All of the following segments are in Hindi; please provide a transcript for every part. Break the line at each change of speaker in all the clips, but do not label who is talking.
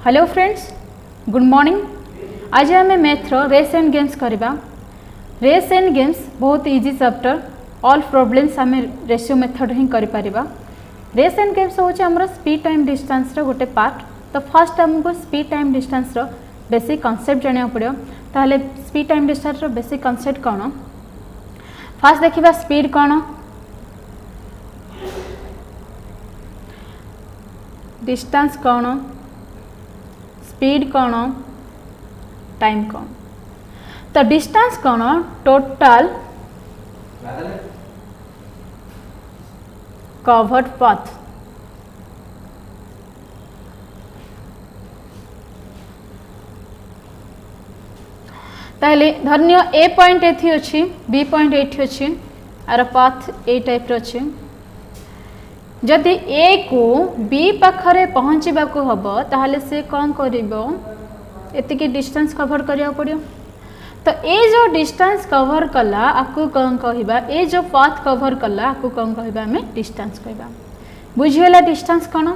Hello friends, good morning. आज आम मैथ रेस एंड गेम्स करवा। रेस एंड गेम्स बहुत इजी चैप्टर। ऑल प्रॉब्लम्स आम रेशियो मेथड ही करिपरिबा। रेस एंड गेम्स होचे हमर स्पीड टाइम डिस्टेंस रो गोटे पार्ट। तो फर्स्ट हमको स्पीड टाइम डिस्टेंस रो बेसिक कांसेप्ट जानिया पड़ियो। ताहले स्पीड टाइम डिस्टेंस रो बेसिक कांसेप्ट कोन? फर्स्ट देखिबा स्पीड कोन, डिस्टेंस कोन, स्पीड कौन, टाइम कौन। तो डिस्टेंस कौन? Total covered path. ताहले धन्य ए पॉइंट एथि अछि, बी पॉइंट एथि अछि, आर पाथ ए टाइप रो अछि। जदि ए को बी पाखरे पहुँचवा को हबो ताहले से कौन करिबो? एतिकी डिस्टेंस कवर करिया पड़ियो। तो ए जो डिस्टेंस कवर कला आकु कौन कहबा? ए जो पाथ कवर कला आकु कौन कहबा? हमें डिस्टेंस कहबा। बुझियला डिस्टेंस कोन?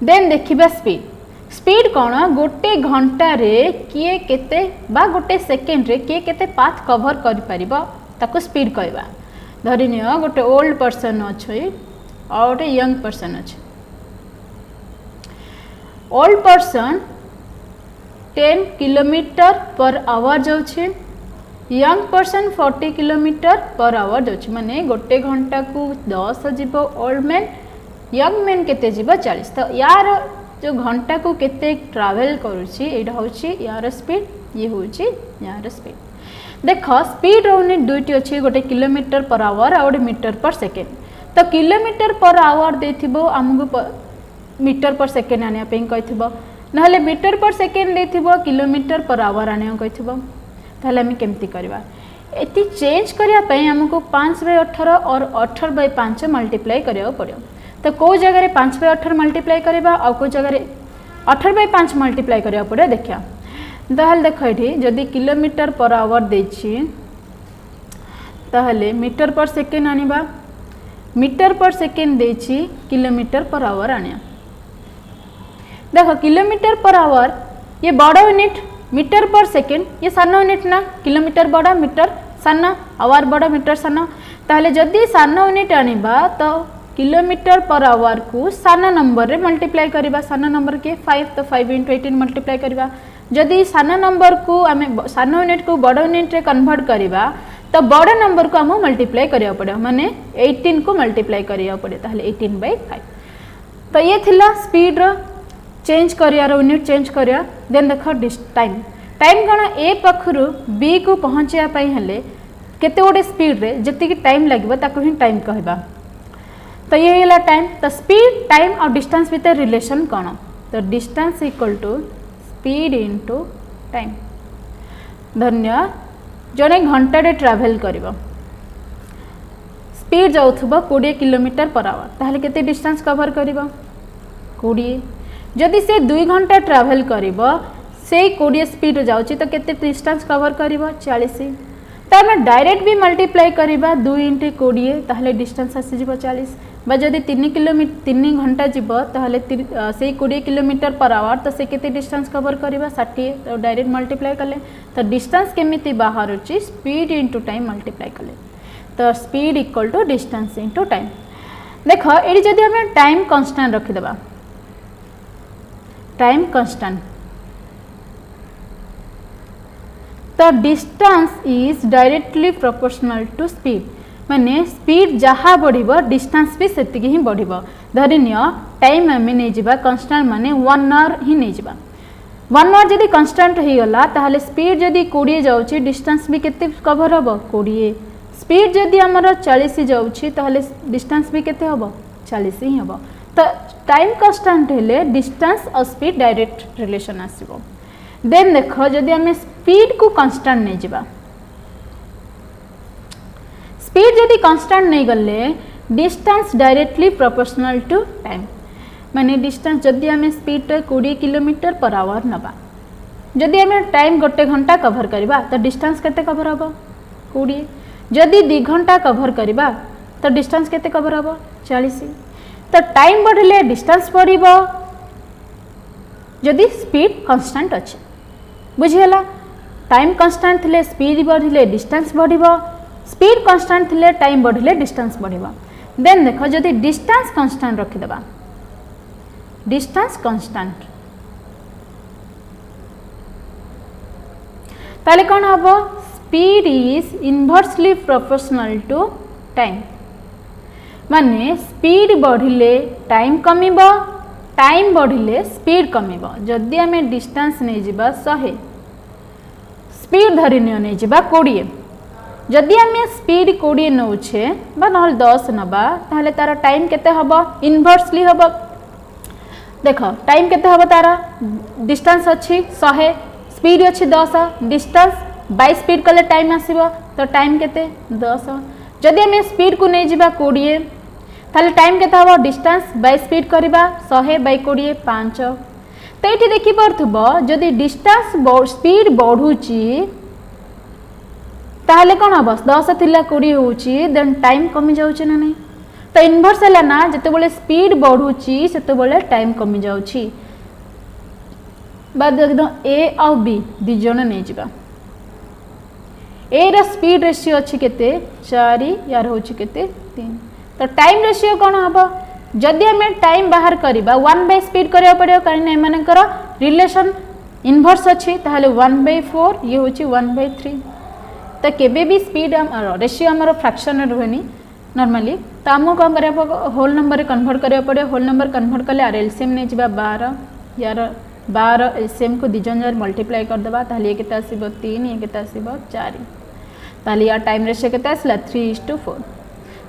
देन देखिबा स्पीड। स्पीड कोन? गोटे घंटा रे किए केते बा गोटे सेकेंड रे किए केते पाथ कवर करि परिबो ताकु स्पीड कहबा। धरिनियो गोटे ओल्ड पर्सन अछि और गोटे यंग पर्सन अच्छे। Old person 10 kilometre per hour जाउछे, young person 40 kilometre per hour जाउछे। माने गोटे घंटा को 10 जीवो ओल्ड मैन, यंग मैन केते जीवो 40। तो यार जो घंटा को केते ट्रैवल करूची एटा होची यार स्पीड, ये होची यार स्पीड। देखो स्पीड यूनिट दुईटी अछि, गोटे किलोमीटर पर आवर और गोटे मीटर पर सेकेंड। तो किलोमीटर पर आवर देथिबो हमको मीटर पर सेकेंड आनिया पे कहिथिबो, नहले मीटर पर सेकेंड देथिबो किलोमीटर पर आवर आनिया कहिथिबो। ताहले हम केमती करबा? एति चेंज करिया पे हमको 5/18 और 18/5 मल्टीप्लाई करिया पड़ियो। तो को जगह रे 5/18 मल्टीप्लाई करबा और को जगह रे 18/5 मल्टीप्लाई करिया पड़ियो देखिया। ताहले देखो एठी जदी किलोमीटर पर आवर देछि ताहले मीटर पर सेकेंड आनिबा, मीटर पर सेकेंड देछि किलोमीटर पर आवर आनिया। देखो किलोमीटर पर आवर ये बड़ यूनिट, मीटर पर सेकेंड ये सान यूनिट ना। किलोमीटर बड़ा, मीटर सान, आवर बड़ा, मीटर सान। ताहले जदी सान यूनिट आनिबा तो किलोमीटर पर आवर को सान नंबर रे मल्टीप्लाई करबा। सान नंबर के 5, तो 5 × 18 मल्टीप्लाई करबा। जदी सान नंबर को आमे सान यूनिट को बड़ यूनिट रे कन्वर्ट करबा तो बड़ नंबर को आम मल्टीप्लाई करिया पड़े, माने 18 को मल्टीप्लाई करिया पड़े। ताहले 18/5। तो ये थिला स्पीड रो चेंज करिया रो यूनिट चेंज करिया। देन देखो टाइम। टाइम कोन? ए पखरु बी को पहुँचिया पई हेले केते गोटे स्पीड रे जति टाइम लागबो ताको ही टाइम कहबा। तो ये हैला टाइम। तो स्पीड, टाइम और डिस्टेंस भीतर रिलेशन कोन? तो distance equal to speed into time. धन्य जने घंटा रे ट्रैवल करिवो, स्पीड जाउथबो 20 किलोमीटर पर आवर, ताहले केते डिस्टेंस कवर करिवो? 20। जदि से 2 घंटा ट्रैवल करिवो, से 20 स्पीड जाउची तो केते डिस्टेंस कवर करिवो? 40। तो हम डायरेक्ट भी मल्टीप्लाई करिबा 2 × 20 ताहले डिस्टेंस आसी जिवो 40। बा जदि 3 घंटा जीवो ताहले से 20 किलोमीटर पर आवर तो से केते डिस्टेंस कवर करिबा? 60। तो डायरेक्ट मल्टीप्लाई कले तो डिस्टेंस केमिति बाहर होची? स्पीड इनटू टाइम मल्टीप्लाई कले। तो speed equal to distance into time. देखो एडी जदि हम टाइम कांस्टेंट रखि देबा, टाइम कांस्टेंट, तो distance is directly proportional to speed. माने स्पीड जहाँ बढ़िबो डिस्टेंस भी सेतिकी ही बढ़िबो। धरिनियो टाइम आमे नै जिबा कांस्टेंट माने 1 आवर ही नै जिबा। 1 आवर जदि कांस्टेंट ही गला ताहले स्पीड जदि 20 जाउची डिस्टेंस भी केते कवर हबो? 20। स्पीड जदि हमर 40 जाउची ताहले डिस्टेंस भी केते हबो? 40 ही हबो। तो टाइम कांस्टेंट हेले डिस्टेंस और स्पीड डायरेक्ट रिलेशन आसीबो। देन देखो जदि हमें स्पीड को कांस्टेंट नै जिबा, स्पीड जदि कांस्टेंट नहीं गले distance directly proportional to time. माने डिस्टेंस जदि हमें स्पीड 20 किलोमीटर पर आवर नबा, जदि हमें टाइम गोटे घंटा कवर करबा तो डिस्टेंस केते कवर हबो? 20। जदि 2 घंटा कवर करबा तो डिस्टेंस केते कवर हबो? 40। तो टाइम बढ़िले डिस्टेंस बढ़िबो, जदि स्पीड कांस्टेंट अच्छे बुझीगला टाइम कांस्टेंट थिले स्पीड बढ़िले डिस्टेंस बढ़िबो स्पीड कांस्टेंट थिले टाइम बढ़िले डिस्टेंस बढ़िबो देन देखो जदि डिस्टेंस कांस्टेंट रखि देबा डिस्टेंस कांस्टेंट ताले कोन हबो speed is inversely proportional to time माने स्पीड बढ़िले टाइम कमिबो टाइम बढ़िले स्पीड कमिबो जदि आमे डिस्टेंस नै जिबा 100 स्पीड धरि नै जिबा 20 जदि आमे स्पीड 20 नौछे बा नहल 10 नबा ताहले तार टाइम केते हबो इनवर्सली हबो देखो टाइम केते हबो तार डिस्टेंस अछि 100 स्पीड अच्छी 10 डिस्टेंस बाय स्पीड कले टाइम आसीबो तो टाइम केते 10 जदि हम स्पीड को नै जिबा 20 ताले टाइम केते हबो डिस्टेंस बाय स्पीड करबा 100 बाय 20 5 तो एठी देखि परथबो जदि डिस्टेंस स्पीड बढ़ुची ताले कोन हबो 10 थिला 20 होउची देन टाइम कमी जाउची ना नै तो इनवर्स हला ना जते बेले स्पीड बढ़ुची सेते बेले टाइम कमी जाउची बाद एकदम ए आउ बी दी जण नै जिबा ए रा स्पीड रेशियो अछि केते 4 यार होछि केते 3 तो टाइम रेशियो कोन हबो जदि हमें टाइम बाहर करिबा 1 बाय स्पीड करिया पड़ियो कारण ए मानकर रिलेशन इनवर्स अछि ताहले 1/4 ये होछि 1/3 तो केबे भी स्पीड रेशियो हमर फ्रैक्शन रहनी नॉर्मली तो हमको कौन करिया होल नंबर कन्वर्ट करिया पड़ियो होल नंबर कन्वर्ट कले आर एलसीएम नै जिबा 12 यार 12 एलसीएम को दिजन जार मल्टीप्लाई कर देबा ताहले ये केते आसीबो 3 ये केते आसीबो 4 ताहले या टाइम रेशियो केते आसला 3:4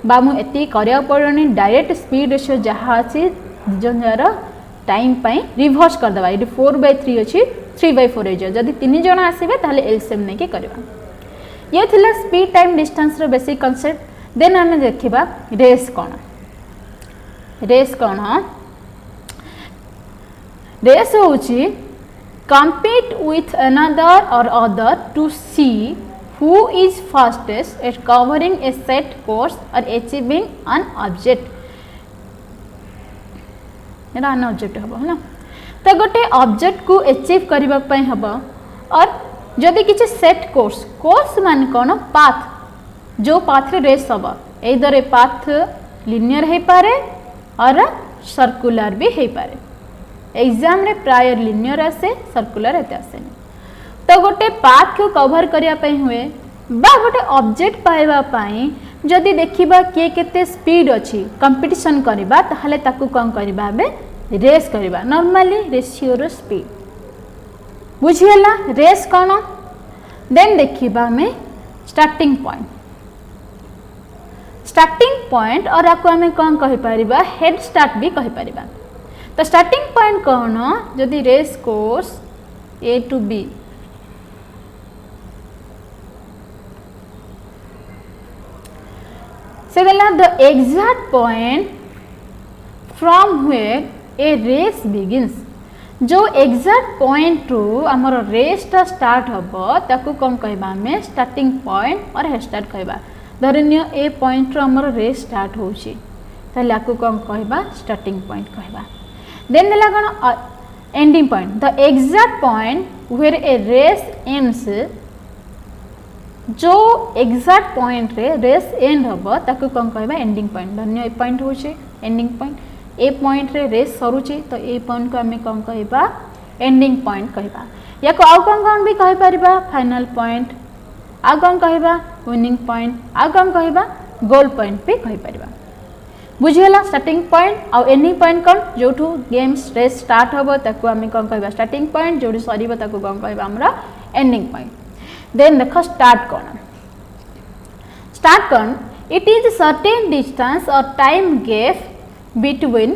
बा मु एती करिया पड़नी डायरेक्ट स्पीड रेशियो जहा अछि दिजन जार टाइम पई रिवर्स कर देबा ये 4/3 अछि 3/4 हे जदी 3 जण आसीबे ताहले एलसीएम नै के करबा ये थिला स्पीड टाइम डिस्टेंस रो बेसिक कांसेप्ट देन हमें देखिबा रेस कोन रेस होची compete with another or other to see who is fastest at covering a set course or achieving an object era an object हबो ना तो गोटे ऑब्जेक्ट को अचीव करबा पई हबो और जदि किछि सेट कोर्स मान कोन पाथ जो पाथ रे रेस हबो एदर ए पाथ लिनियर हे पारे और सर्कुलर भी हे पारे एग्जाम रे प्रायर लिनियर आसे सर्कुलर एते आसे तो गोटे पाथ को कवर करिया पई हुए बा गोटे ऑब्जेक्ट पाइबा पई जदि देखिबा के केते स्पीड अछि कंपटीशन करबा ताहले ताकू कोन करबा बे रेस करबा नॉर्मली रेशियो रो स्पीड बुझियला रेस कोन देन देखिबा में स्टार्टिंग पॉइंट और आपको हमें कौन कहि परिबा हेड स्टार्ट भी कहि परिबा तो स्टार्टिंग पॉइंट कौन जदि race course A to B से देला the exact point from where a race begins जो एग्जैक्ट पॉइंट रू हमर रेस टा स्टार्ट हबो ताकू कौन कहबा में स्टार्टिंग पॉइंट और हेड स्टार्ट कहबा धरन्य ए पॉइंट रो हमर रेस स्टार्ट होची ताले आकू कौन कहबा स्टार्टिंग पॉइंट कहबा देन देला कोन ending point the exact point where a race ends जो एग्जैक्ट पॉइंट रे रेस एंड हबो ताकू कौन कहबा एंडिंग पॉइंट धन्य ए पॉइंट होची एंडिंग पॉइंट ए पॉइंट रे रेस सरुची तो ए पॉइंट को हमें कौन कहबा एंडिंग पॉइंट कहबा या को आउ कौन भी कहि परिबा फाइनल पॉइंट आ कौन कहबा विनिंग पॉइंट आ कौन कहबा गोल पॉइंट पे कहि परिबा बुझियला स्टार्टिंग पॉइंट आ एंडिंग पॉइंट कौन जोठू गेम्स रेस स्टार्ट हबो ताकू हमें कौन कहबा स्टार्टिंग पॉइंट जोठी सरीबो ताकू कौन कहबा हमरा एंडिंग पॉइंट देन देखो स्टार्ट कौन इट इज सर्टेन डिस्टेंस और time gap between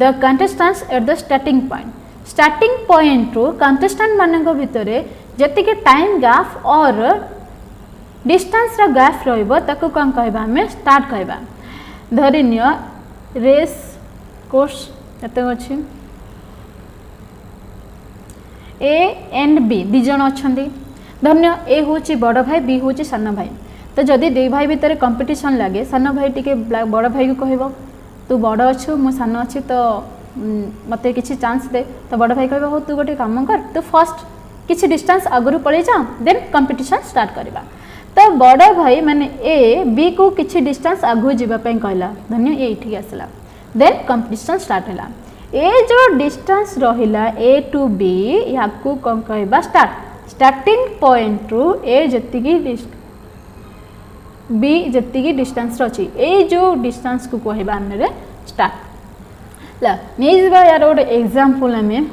the contestants at the starting point रो contestant मानक भितरे जति के टाइम गैप और डिस्टेंस रा गैप रहइबो ताको कोन कहबा हमें स्टार्ट कहबा धरिन्य रेस कोर्स एते अछि ए एंड बी दि जण अछंदी धन्य ए होची बड़ भाई बी होची सान भाई तो जदि दुई भाई भितर कंपटीशन लागे सान भाई टिके बड़ भाई को कहबो तू बड़ अच्छु मु सान अच्छी तो मते किसी चांस दे तो बड़ भाई कहबा हो तू गोटे काम कर तू फर्स्ट किसी डिस्टेंस आगु पड़े जा देन कंपटीशन स्टार्ट करबा। तो बड़ भाई माने ए बी को किसी डिस्टेंस आगु जीवा कहला धन्य ये ठीक आसला देन कंपटीशन स्टार्ट हैला। ए जो डिस्टेंस रहिला ए टू बी या को कौन कहबा स्टार्ट स्टार्टिंग पॉइंट रु ए जति की बी जति की डिस्टेंस रची ए जो डिस्टेंस को कहबा हमरे स्टार्ट ला नहीं जीवा यार गोटे एग्जांपल हमें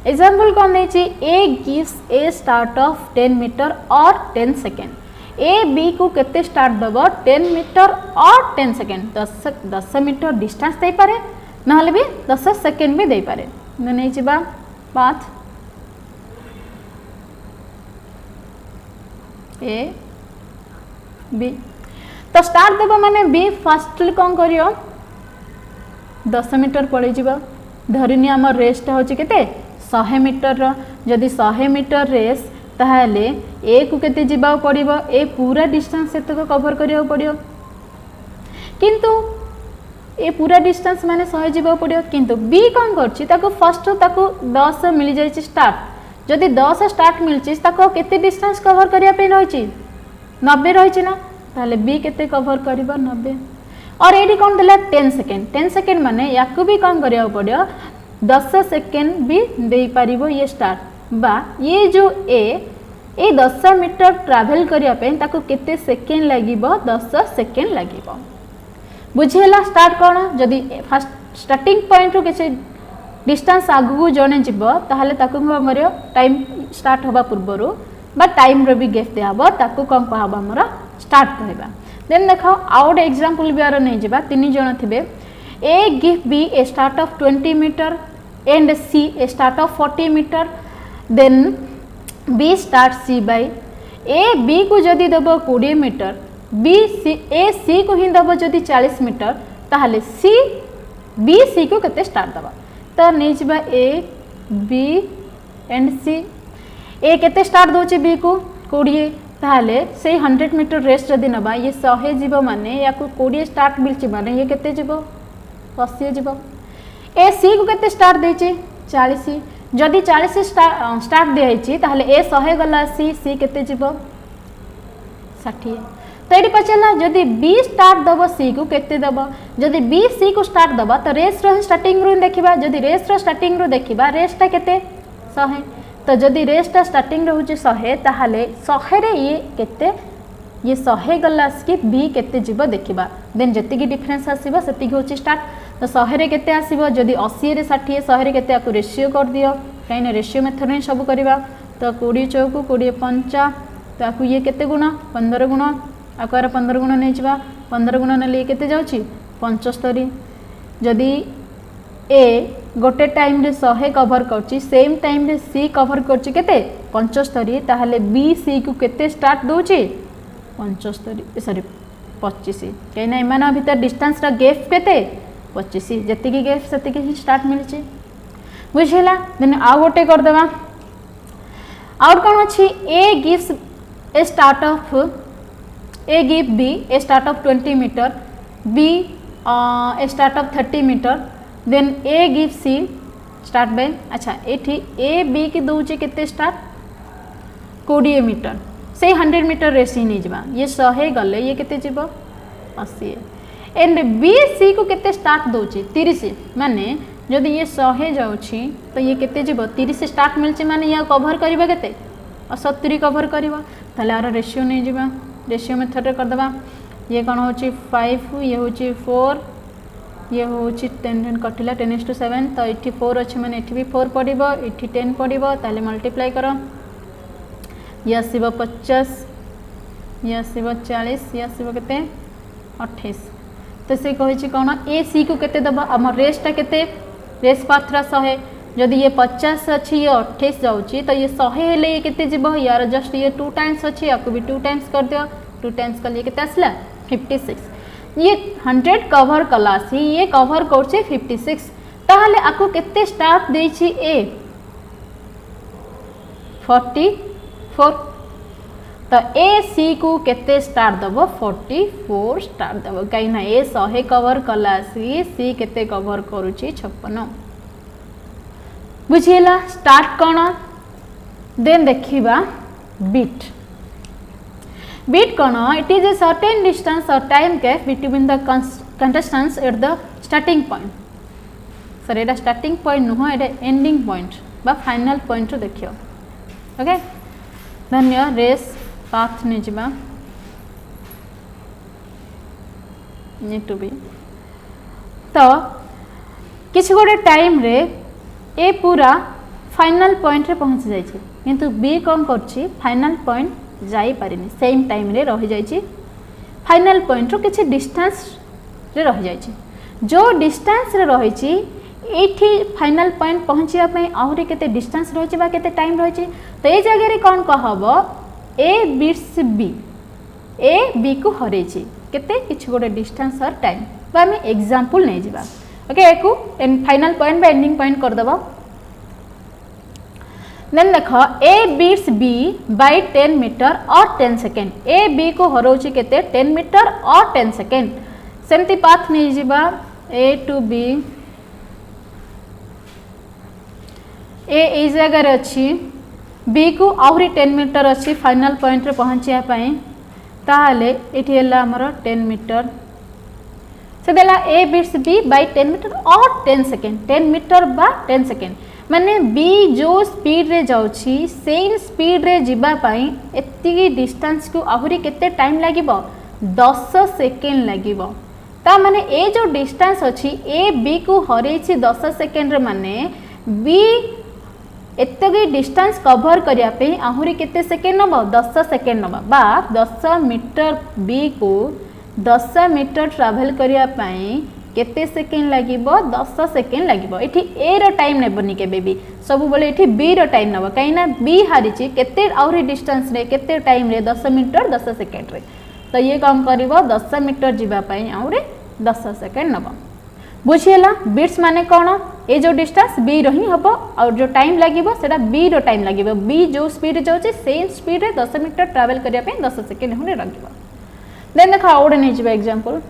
एग्जांपल कौन देछि A gives a start of 10 metre और 10 सेकेंड ए बी को केते स्टार्ट दबो 10 मीटर और 10 सेकेंड 10 मीटर डिस्टेंस दे पारे नहले भी 10 सेकेंड भी दे पारे नहीं जीवा पाथ ए बी तो स्टार्ट देबो माने बी फास्टली कौन करियो 10 मीटर पड़े जीवा धरिनी आम रेस टा होची केते 100 मीटर रो जदि 100 मीटर रेस ताहले ए को केते जीवा पड़िबो ए पूरा डिस्टेंस सेतक कवर करियो पड़ियो किंतु ए पूरा डिस्टेंस माने 100 जीवा पड़ियो किंतु बी कौन करछि ताको फर्स्ट ताको 10 मिल जायछि स्टार्ट जदि 10 स्टार्ट मिलछि ताको केते डिस्टेंस कवर करिया पे रहिछि 90 रहिछि ना ताहले बी केते कवर करिबो 90 और ये कौन दिला 10 सेकेंड माने याकू भी कौन करिया पड़ियो 10 सेकेंड भी दे पारिबो ये स्टार्ट बा ये जो ए 10 मीटर ट्रैवल करिया पे ताको केते सेकेंड लागिबो 10 सेकेंड लागिबो बुझेला स्टार्ट कोन जदी फर्स्ट स्टार्टिंग पॉइंट रो किसी डिस्टेंस आगु जने जिवो ताहले ताको कौन करियो टाइम स्टार्ट होबा पूर्वरो बा टाइम रो भी गेफ दे हबो ताको कौन कहबा हमर स्टार्ट कहबा। देन देखो आउट एग्जांपल भी आरो नहीं जिबा तीन जण थिबे A give B a start of 20 metre and C a start of 40 metre then B start C by A B को जदि देबो 20 मीटर बी सी ए सी को ही देबो जदि 40 मीटर ताहले सी बी सी को केते स्टार्ट दबा तो नहीं जिबा ए बी एंड सी ए केते स्टार्ट दोची बी को 20 ताहले से 100 मीटर रेस जदि नबा ये 100 जीवो माने या को 20 स्टार्ट मिलछि माने ये केते जीवो 80 जीवो ए सी को केते स्टार्ट देछि 40 जदि 40 स्टार्ट देछि ताहले ए 100 गला सी केते जीवो 60 तो एडी पचला जदि बी स्टार्ट दबो सी को केते दबो जदि बी सी को स्टार्ट दबा तो रेस रो स्टार्टिंग रो देखिबा जदि रेस रो स्टार्टिंग रो देखिबा रेस ता केते 100 तो जदि रेस ता स्टार्टिंग रहउछि 100 ताहले 100 रे ये केते ये 100 गला कि बी केते जीव देखिबा देन जति की डिफरेंस आसीबो सेति की होछि स्टार्ट तो 100 रे केते आसीबो जदि 80 रे 60 100 रे केते आकु रेशियो कर दियो काइन रेशियो मेथड रे सब करबा तो 20 चौक 20 पंचा तो आकु ये केते गुण 15 गुण आकार 15 गुण नै जिबा 15 गुण नेले केते जाउछि 75 जदि ए गोटे टाइम रे 100 कवर करछि सेम टाइम रे सी कवर करछि केते 75 ताहले बी सी को केते स्टार्ट दोछि 75 सॉरी 25 केना एमाना भीतर डिस्टेंस रा गैप केते 25 जति की गैप सति की स्टार्ट मिलछि बुझिला देन आ गोटे कर देबा आउट कोन अछि A gives a start of A give B a start of 20 metre B a start of 30 metre then A give C start by अच्छा एठी ए बी की दोचे केते स्टार्ट 20 मीटर से 100 मीटर रेस ही नहीं जिबा ये 100 गले ये केते जिबो 80 एंड बी सी को केते स्टार्ट दोचे 30 माने जदि ये 100 जाउछि तो ये केते जिबो 30 स्टार्ट मिलछि माने या कवर करबा केते 70 कवर करबा ताले आरो रेशियो नहीं जिबा रेशियो मेथड रे कर दबा ये कोन होछि 5 ये होछि 4 ये होछि 10 कटिला 10:7 तो एठी 4 अछि माने एठी भी 4 पडिबो एठी 10 पडिबो ताले मल्टीप्लाई करो ये आसीबो 50 ये आसीबो 40 ये आसीबो केते 28 तो से कहै छी कोन ए सी को केते दबा हमर रेसटा केते रेस पाथरा 100 जदि ये 50 अछि ये 28 जाउछि तो ये 100 हेले ये केते जिबो यार जस्ट ये 2 टाइम्स अछि याकू भी 2 टाइम्स कर दियो 2 टाइम्स कर लिए केते आसला 56 ये 100 कवर कलासी ये कवर करछे 56 ताहले आकू केते स्टार्ट देछि ए 44 तो ए सी को केते स्टार दब 44 स्टार दब कहीं ए 100 कवर कला सी केते कवर करुची 56 बुझीला स्टार्ट कौन देन देखिबा बीट बीट कौन it is a certain distance और time gap between the contestants at the starting point sir एटा स्टार्टिंग पॉइंट नुह एटा एंडिंग पॉइंट बा फाइनल पॉइंट देखियो ओके धन्य रेस पाथ ने जिबा नीड टू बी तो किसी गोटे टाइम रे ए पूरा फाइनल पॉइंट रे पहुंच जाई छै किंतु बी कौन करछि फाइनल पॉइंट जाई पारिनी सेम टाइम रे रहि जाई छी फाइनल पॉइंट रो किछि डिस्टेंस रे रहि जाई छी जो डिस्टेंस रे रहि छी एठी फाइनल पॉइंट पहुंचिया पई आहुरी केते डिस्टेंस रहि छी बा केते टाइम रहि छी तो ए जगह रे कौन कहबो ए बीट्स बी को हरे छी केते किछि गोटे डिस्टेंस और टाइम बा हम एग्जांपल नै जिबा ओके एको फाइनल पॉइंट बा एंडिंग पॉइंट कर दबा देन देखो A beats B by 10 metre और 10 सेकेंड ए बी को हरोची केते 10 मीटर और 10 सेकेंड सेमती पाथ नै जिबा ए टू बी ए जगह रे अछि बी को आहुरी 10 मीटर अच्छी फाइनल पॉइंट रे पहुंचिया पाए ताहले एठी हला हमर 10 मीटर से देला A beats B by 10 metre और 10 सेकेंड 10 मीटर बा 10 सेकेंड माने बी जो स्पीड रे जाउछि सेम स्पीड रे जिबा पाई एत्ती डिस्टेंस को आहुरी केते टाइम लागिबो 10 सेकेंड लागिबो ता माने ए जो डिस्टेंस अछि ए बी को हरेछि 10 सेकेंड रे माने बी एतगी डिस्टेंस कवर करिया पे आहुरी केते सेकेंड नबो 10 सेकेंड नबा बा 10 मीटर बी को 10 मीटर ट्रैवल करिया पई केते सेकेंड लागिबो 10 सेकेंड लागिबो एठी ए रो टाइम नेबनी के बेबी सब बोले एठी बी रो टाइम नबो काईना बी हारिची केते आहुरी डिस्टेंस रे केते टाइम रे 10 मीटर 10 सेकेंड रे तो ये काम करिवो 10 मीटर जिबा पई आहुरी 10 सेकेंड नबो बुझिएला बीट्स माने कौन ए जो डिस्टेंस बी रही हम और जो टाइम लगे सेटा बी रो टाइम लगे बी जो स्पीड जाऊँचे सेम स्पीड रे 10 मीटर ट्रैवल करने 10 सेकेंड होने लगे देन देखा आउट नहीं जी example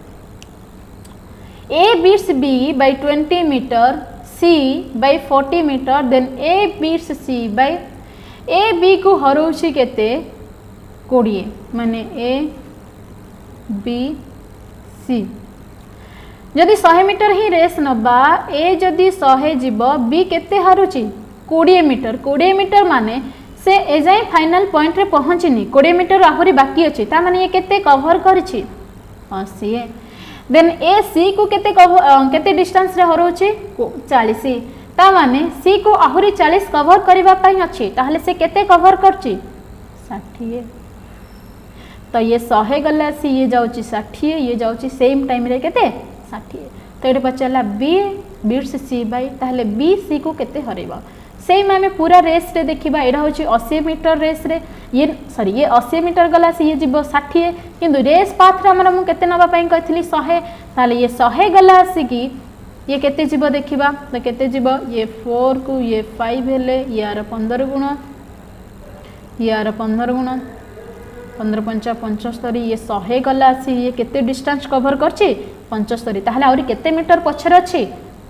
A beats B by 20 metre C by 40 metre then A beats C by A B को हरोछि केते 20 माने ए बी सी जदि 100 मीटर ही रेस नबा ए जदि 100 जीव बी केते हारुची 20 मीटर माने से ए जाए फाइनल पॉइंट रे पहुंचनी 20 मीटर आहुरी बाकी अछि ता माने ये केते कवर करछि 80 देन ए सी को केते डिस्टेंस रे हरोछि 40 ता माने सी को आहुरी 40 कवर करबा पई अछि ताहले से केते कवर करछि 60 तो ये 100 गला सी ये जाउछि 60 ये जाउछि सेम टाइम रे केते 60 तो ये पचारा बी बीट्स सी बाय ताहले बी सी को केते हरेबा सेम आमे पूरा रेस रे देखिबा एडा होछि 80 मीटर रेस रे ये सॉरी ये 80 मीटर गला सी ये जीवो 60 किंतु रेस पाथ रे हमर मु केते नबा पई कहथली 100 ताहले ये 100 गला सी की ये केते जीवो देखिबा तो केते जीवो ये 4 को ये 5 हेले यार 15 गुण यार 15 गुण 15 पंचा 75 ये 100 गला सी ये केते डिस्टेंस कवर करछि 75 ताहले आउरी केते मीटर पछर अछि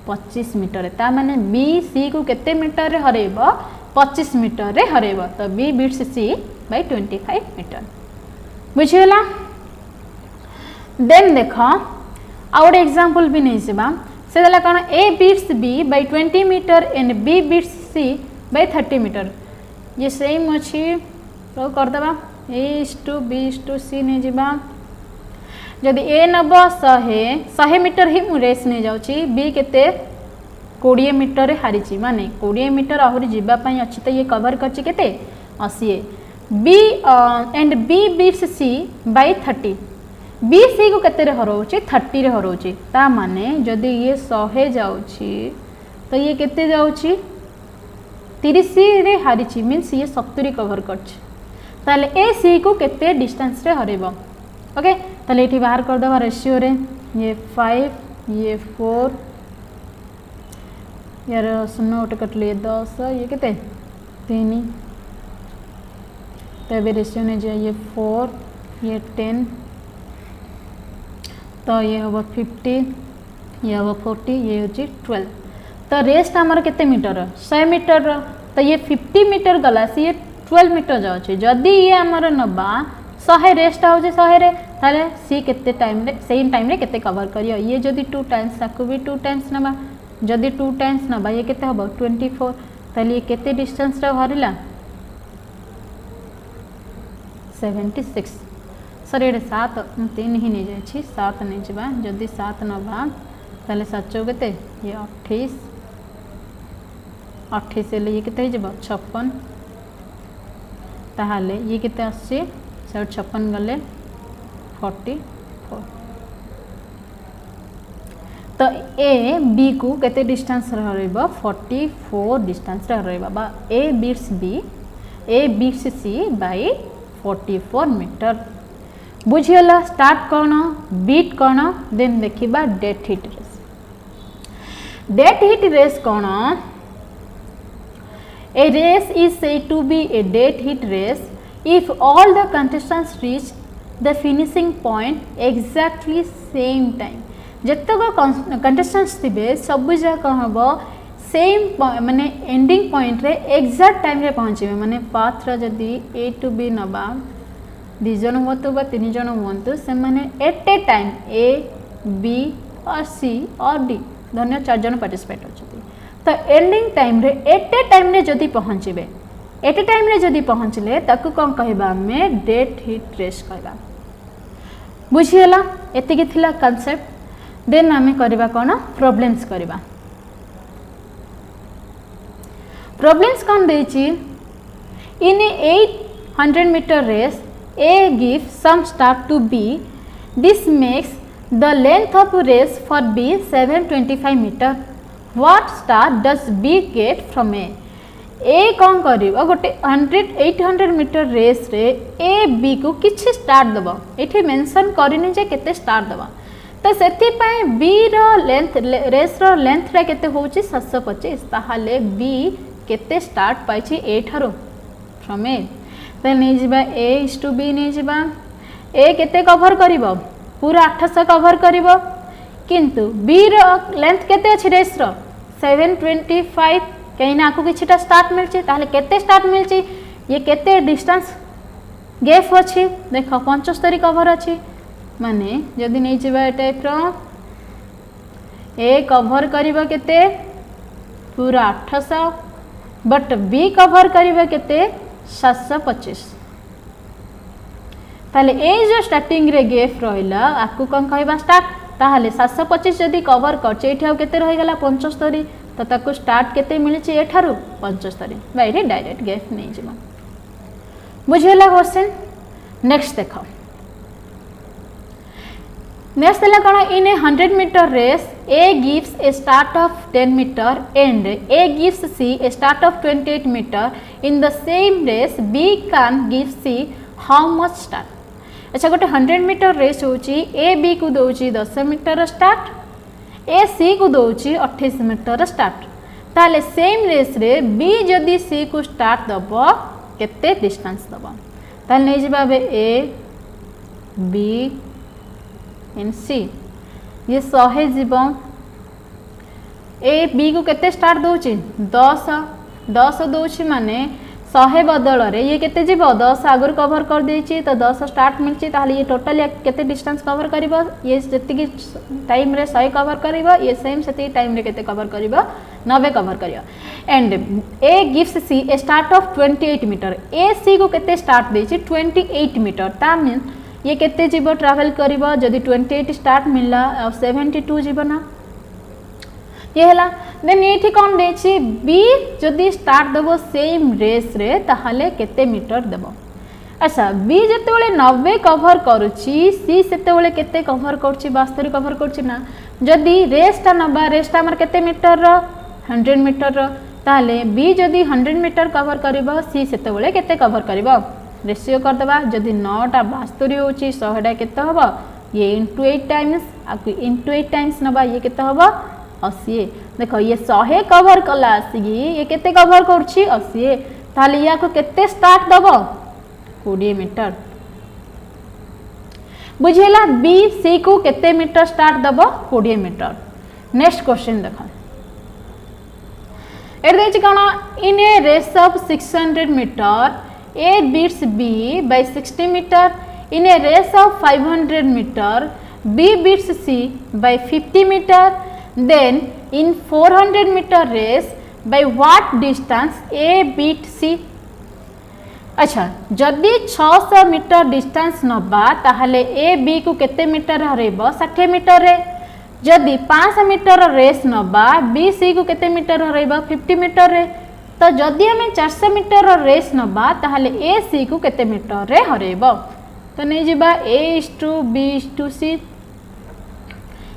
25 मीटर ता माने बी सी को केते मीटर रे हरेबो 25 मीटर रे हरेबो तो B beats C by 25 metre बुझियला देन देखो आउट एग्जांपल भी नै जेबा से दला कोन A beats B by 20 metre and B beats C by 30 metre ये सेम अछि तो कर देबा A is to B is to C नै जेबा जदि ए नब 100 मीटर ही मु रेस नहीं जाउची बी केते 20 मीटर रे हारिची माने 20 मीटर आहुरी जीवा पई अछि त ये कवर करची केते 80 B and B beats C by 30 B C को केते रे हरोची 30 रे हरोची ता माने जदि ये 100 जाउची तो ये केते जाउची 30 रे हारिची मींस ये 70 कवर करची ताले ए सी को केते डिस्टेंस रे हरेबो ओके ताले एठी बाहर कर दबा रेशियो रे ये 5 ये 4 यार 0 उठ कटले 10 ये केते 3 तो ये रेशियो नहीं जाए ये 4 ये 10 तो ये हम 50 ये हम 40 ये हूँ 12 तो रेस्ट आमर केते मीटर 100 मीटर तो ये 50 मीटर गला सी ये 12 मीटर जाऊँगी जदि ये आमर नबा 100 रेस्ट हो 100 रे ताले सी केते टाइम रे सेम टाइम रे केते कवर करियो ये जदि 2 टाइम्स ताको भी 2 टाइम्स नबा जदि 2 टाइम्स नबा ये केते हबो 24 ताले ये केते डिस्टेंस रे भरिला 76 सर ये 7 3 ही नहीं जाए 7 नहीं जावा जदि 7 नबा ताले 7 चौ केते ये 28 28 ले ये केते जब 56 ताहाले ये केते आसे 56 गले 44 तो ए बी को केते डिस्टेंस रहइबा 44 डिस्टेंस रहइबा बा A beats C by 44 metre बुझियला स्टार्ट कौन बीट कौन देन देखिबा डेथ हिट रेस कौन A race is said to be a dead heat race if all the contestants reach the finishing point exactly same time. जतक contestants थिबे सब जक हबो सेम माने एंडिंग पॉइंट रे एग्जैक्ट टाइम रे पहुंचबे माने पाथ रा जदी ए टू बी नबा 2 जन होतो बा 3 जन होंतु से माने at a time A B और सी और डी धन्य 4 जन पार्टिसिपेट होचती तो एंडिंग टाइम रे एट ए टाइम रे जदी पहुंचबे एट ए टाइम रे जदी पहुंचले ताकू कोन कहबा में डेथ हिट रेस कहबा बुझियला एतिकी थिला कांसेप्ट देन आमे करबा कोन प्रॉब्लम्स करबा प्रॉब्लम्स कौन देची in a 800 metre race A gives some start to B. This makes the length of race for B 725 meter. What start does B get from A? A कौन करिबो गोटे 800 मीटर रेस रे A B को किछि स्टार्ट दबो एठी मेंशन करिनि जे केते स्टार्ट दबो तो सेति पय B रो लेंथ रेस रो लेंथ रे केते होची 725 ताहाले B केते स्टार्ट पाइछि A ठारो फ्रॉम A तो नहीं जिबा A is to B नहीं जिबा A केते कवर करिवो पूरा 800 कवर करिवो किंतु B रो लेंथ केते अछि रेस रो 725 कहीं आकु किछटा स्टार्ट मिलछि ताले केते स्टार्ट मिलछि ये केते डिस्टेंस गैप अछि देखो 75 कवर अछि माने जदी नहीं जिबा ए टाइप रो A कवर करिवो केते पूरा 800 बट B कवर करिवो केते 725 ताले ए जो स्टार्टिंग रे गैप रहिला आकु कोन कहबा स्टार्ट ताले 725 जदी कवर करछ एठी आ केते रहि गेला 75 तो ताकु स्टार्ट केते मिलछि एठारु 75 बाइरे डायरेक्ट गैप नै जिबा बुझियला क्वेश्चन नेक्स्ट देखो नेक्स्ट ला कोन in a 100 metre race A gives a start of 10 meter and A gives C a start of 28 meter in the same race B can give C how much start अच्छा गोटे 100 मीटर रेस होची A B को दोची 10 मीटर स्टार्ट A C को दोची 28 मीटर स्टार्ट ताले सेम रेस रे B जदी C को स्टार्ट दबो केते डिस्टेंस दबो ताले नै जिबा बे A B एंड C ये 100 जीवन ए बी को केते स्टार्ट दोची 10 दोची माने 100 बदल रे ये केते जीव 10 आगर कवर कर देची तो 10 स्टार्ट मिलची ताले ये टोटल केते डिस्टेंस कवर करिवो ये जति टाइम रे 100 कवर करिवो ये सेम सेति टाइम रे केते कवर करिवो 90 कवर करियो and A gives C a start of 28 metre A C को केते स्टार्ट देची 28 मीटर ता मीन ये केते जीव ट्रैवल करिवो जदी 28 स्टार्ट मिलला 72 जीव ना ये हला देन एठी कोन देछि बी जदी स्टार्ट दबो सेम रेस रे ताहाले केते मीटर देबो अच्छा बी जते बेले 90 कवर करूची सी सेते बेले केते कवर करची 72 कवर करची ना जदी रेस ता नबा रेस ता हमर केते मीटर रो 100 मीटर रो ताहाले बी जदी 100 मीटर कवर करिवो सी सेते बेले केते कवर करिवो रेशियो कर दबा जदी 9 टा 72 होची 100 टा केते हबो ये इनटू 8 टाइम्स आकु इनटू 8 टाइम्स नबा ये केते हबो 80 देखो ये 100 कवर कला आसी ये केते कवर करछि 80 ताले या को केते स्टार्ट दबो 20 मीटर बुझेला बी सी को केते मीटर स्टार्ट दबो 20 मीटर नेक्स्ट क्वेश्चन देखो एट कौन in a race of 600 metre A beats B by 60 metre in a race of 500 metre B beats C by 50 metre then in 400 metre race by what distance A beat C अच्छा जदि 600 मीटर डिस्टेंस नबा ताहले ए बी को केते मीटर हरेबो 60 मीटर रे जदि 500 मीटर रेस नबा बी सी को केते मीटर हरेबो 50 मीटर रे तो जदि हमें 400 मीटर रेस नबा ताहले ए सी को केते मीटर रे हरेबो तो नहीं जिबा A:B:C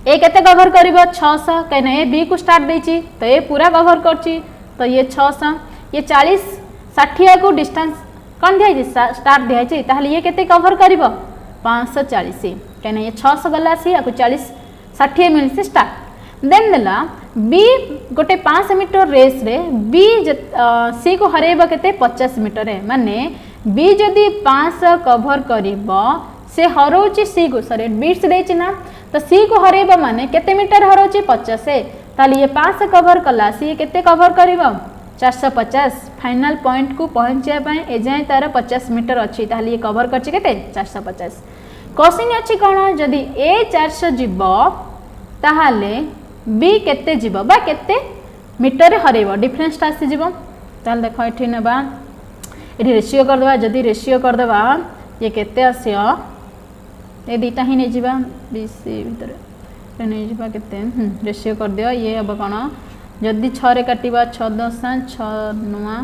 ए केते कवर करिबो 600 कहना ए बी को स्टार्ट देची तो ए पूरा कवर करची तो ये 600 ये 40 60 को डिस्टेंस कौन दिया स्टार्ट दिया ताहले ये केते कवर करिबो 540 कहना ये 600 गला सी आपको 40 60 मिल स्टार्ट देन देला बी गोटे 500 मीटर रेस रे बी सी को हरेबो केते 50 मीटर रे माने बी जदी 500 कवर करिबो से हरोची सी को सॉरी बीट्स देची ना तो सी को हरेबो माने केते मीटर हरोची 50 ताहले ये 500 कवर कला सी केते कवर करिबो 450 फाइनल पॉइंट को पहुंचा ए जाए तार 50 मीटर अच्छी ताहले ये कवर करछि केते 450 क्वेश्चन अछि कोन जदि ए 400 जीवो ताहले बी केते जीवो बा केते मीटर हरेबो डिफरेंस आसी जीवो ताल देखो एठी नेबा एठी रेशियो कर देबा जदि रेशियो कर देबा ये केते आसियो ए दीटा ही नै जीवा बीसी भीतर नै जीवा केते रेशियो कर दियो ये अब कोन जदि 6 रे काटिबा 6 दशा 6 नुआ